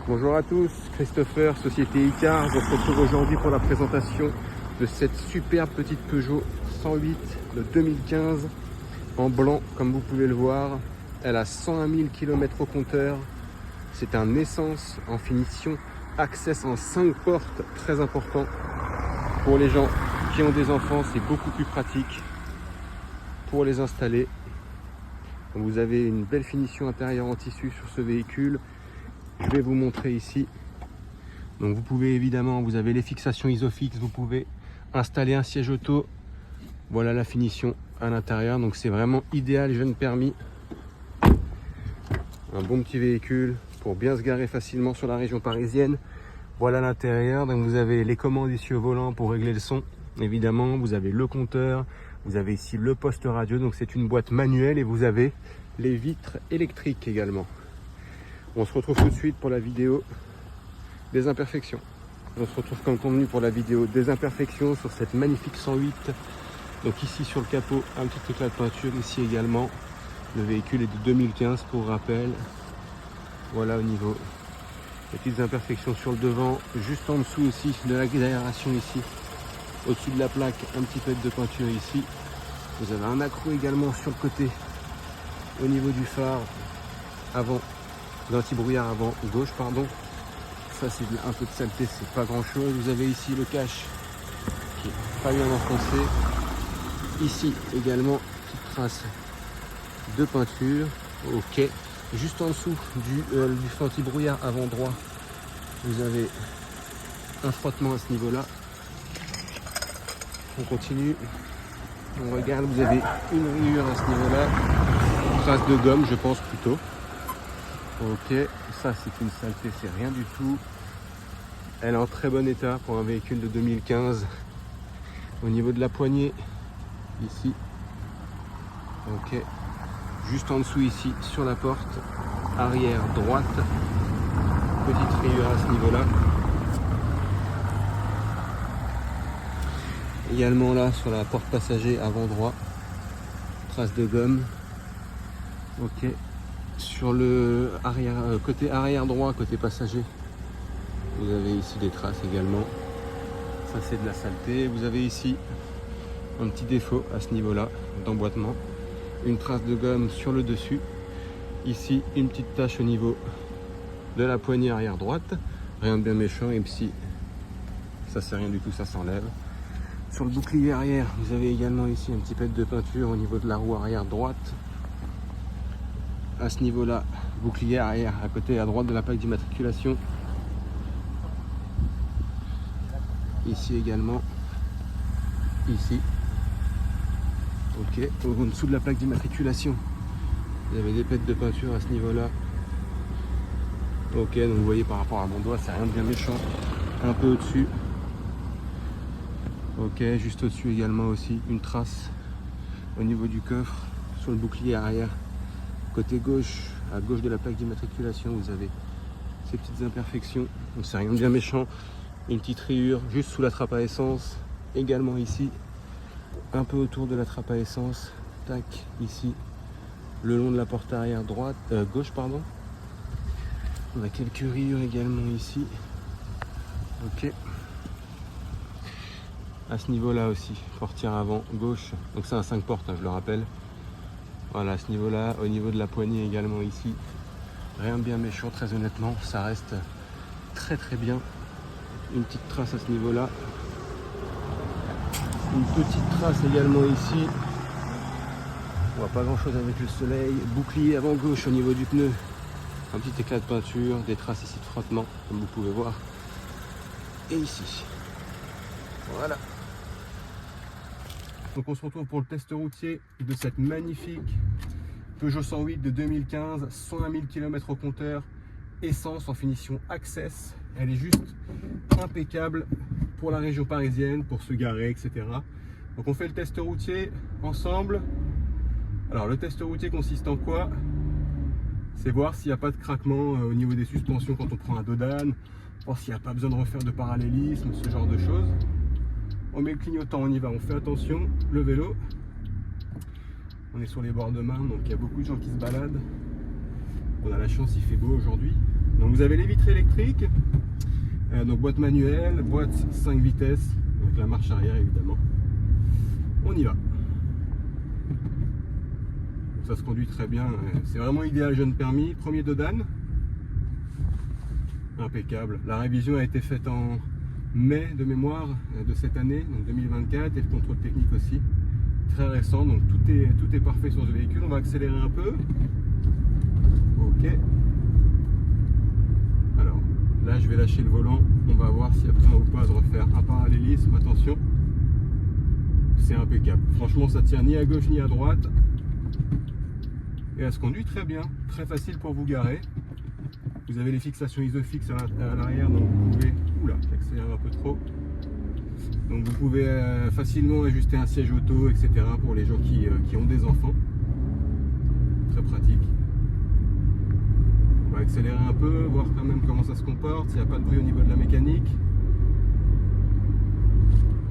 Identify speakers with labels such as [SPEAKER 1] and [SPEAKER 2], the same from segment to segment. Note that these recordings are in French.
[SPEAKER 1] Bonjour à tous, Christopher, Société Icars. On se retrouve aujourd'hui pour la présentation de cette superbe petite Peugeot 108 de 2015 en blanc, comme vous pouvez le voir. Elle a 101 000 km au compteur. C'est un essence en finition Access en 5 portes, très important. Pour les gens qui ont des enfants, c'est beaucoup plus pratique pour les installer. Vous avez une belle finition intérieure en tissu sur ce véhicule. Je vais vous montrer ici. Donc vous pouvez évidemment, vous avez les fixations Isofix, vous pouvez installer un siège auto. Voilà la finition à l'intérieur, donc c'est vraiment idéal, jeune permis. Un bon petit véhicule pour bien se garer facilement sur la région parisienne. Voilà l'intérieur, donc vous avez les commandes ici au volant pour régler le son. Évidemment, vous avez le compteur, vous avez ici le poste radio, donc c'est une boîte manuelle et vous avez les vitres électriques également. On se retrouve tout de suite pour la vidéo des imperfections. On se retrouve comme convenu pour la vidéo des imperfections sur cette magnifique 108. Donc ici sur le capot, un petit éclat de peinture, ici également. Le véhicule est de 2015 pour rappel. Voilà au niveau des petites imperfections sur le devant, juste en dessous aussi de l'aération ici. Au-dessus de la plaque, un petit peu de peinture ici. Vous avez un accroc également sur le côté au niveau du phare avant. D'anti-brouillard avant gauche, pardon. Ça c'est un peu de saleté, c'est pas grand chose. Vous avez ici le cache qui est pas bien enfoncé. Ici également petite trace de peinture. Ok. Juste en dessous du feu anti-brouillard avant droit, vous avez un frottement à ce niveau-là. On continue. On regarde, vous avez une rayure à ce niveau-là. Une trace de gomme, je pense plutôt. Ok, ça c'est une saleté, c'est rien du tout. Elle est en très bon état pour un véhicule de 2015. Au niveau de la poignée, ici. Ok, juste en dessous ici, sur la porte, arrière droite. Petite rayure à ce niveau-là. Également là, sur la porte passager avant droit. Trace de gomme. Ok. Sur le côté arrière droit, côté passager, vous avez ici des traces également. Ça c'est de la saleté. Vous avez ici un petit défaut à ce niveau-là d'emboîtement. Une trace de gomme sur le dessus. Ici une petite tache au niveau de la poignée arrière droite. Rien de bien méchant, et si ça c'est rien du tout, ça s'enlève. Sur le bouclier arrière, vous avez également ici un petit peu de peinture au niveau de la roue arrière droite. À ce niveau-là, bouclier arrière à côté à droite de la plaque d'immatriculation. Ici également. Ici. Ok. En dessous de la plaque d'immatriculation, vous avez des pètes de peinture à ce niveau-là. Ok, donc vous voyez par rapport à mon doigt, c'est rien de bien méchant. Un peu au-dessus. Ok, juste au-dessus également aussi une trace au niveau du coffre sur le bouclier arrière. Côté gauche, à gauche de la plaque d'immatriculation, vous avez ces petites imperfections. Donc c'est rien de bien méchant. Une petite rayure juste sous la trappe à essence. Également ici, un peu autour de la trappe à essence. Tac, ici, le long de la porte arrière droite, gauche, pardon. On a quelques rayures également ici. Ok. À ce niveau-là aussi, portière avant gauche. Donc c'est un 5 portes, hein, je le rappelle. Voilà, à ce niveau-là, au niveau de la poignée également ici, rien de bien méchant, très honnêtement, ça reste très très bien. Une petite trace à ce niveau-là. Une petite trace également ici. On voit pas grand-chose avec le soleil. Bouclier avant gauche au niveau du pneu. Un petit éclat de peinture, des traces ici de frottement, comme vous pouvez voir. Et ici. Voilà. Donc on se retrouve pour le test routier de cette magnifique Peugeot 108 de 2015, 101 000 km au compteur, essence en finition Access. Elle est juste impeccable pour la région parisienne, pour se garer, etc. Donc on fait le test routier ensemble. Alors le test routier consiste en quoi? C'est voir s'il n'y a pas de craquement au niveau des suspensions quand on prend un dodane, voir s'il n'y a pas besoin de refaire de parallélisme, ce genre de choses. On met le clignotant, on y va, on fait attention. Le vélo, on est sur les bords de Marne, donc il y a beaucoup de gens qui se baladent. On a la chance, il fait beau aujourd'hui, Donc vous avez les vitres électriques, donc boîte manuelle, boîte 5 vitesses, avec la marche arrière évidemment. On y va. Ça se conduit très bien, c'est vraiment idéal jeune permis. Premier dodane, impeccable. La révision a été faite en mai de mémoire de cette année, donc 2024, et le contrôle technique aussi, très récent, donc tout est parfait sur ce véhicule. On va accélérer un peu. Ok. Alors, là je vais lâcher le volant, on va voir s'il y a besoin ou pas de refaire un parallélisme. Attention, c'est impeccable. Franchement, ça tient ni à gauche ni à droite. Et elle se conduit très bien, très facile pour vous garer. Vous avez les fixations isofix à l'arrière, donc vous pouvez... Oula, j'accélère un peu trop. Donc vous pouvez facilement ajuster un siège auto, etc. pour les gens qui ont des enfants. Très pratique. On va accélérer un peu, voir quand même comment ça se comporte, s'il n'y a pas de bruit au niveau de la mécanique.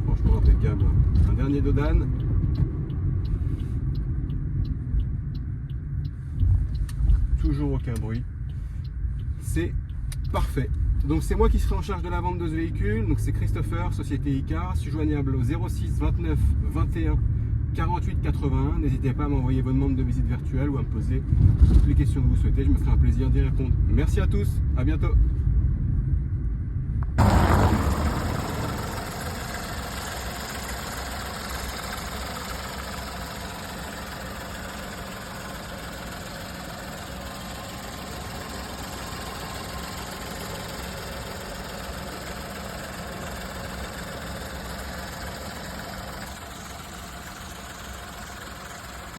[SPEAKER 1] Franchement impeccable. Un dernier dodane. Toujours aucun bruit. C'est parfait. Donc c'est moi qui serai en charge de la vente de ce véhicule. Donc c'est Christopher, société Icar. Je suis joignable au 06 29 21 48 81. N'hésitez pas à m'envoyer vos demandes de visite virtuelle ou à me poser toutes les questions que vous souhaitez. Je me ferai un plaisir d'y répondre. Merci à tous, à bientôt.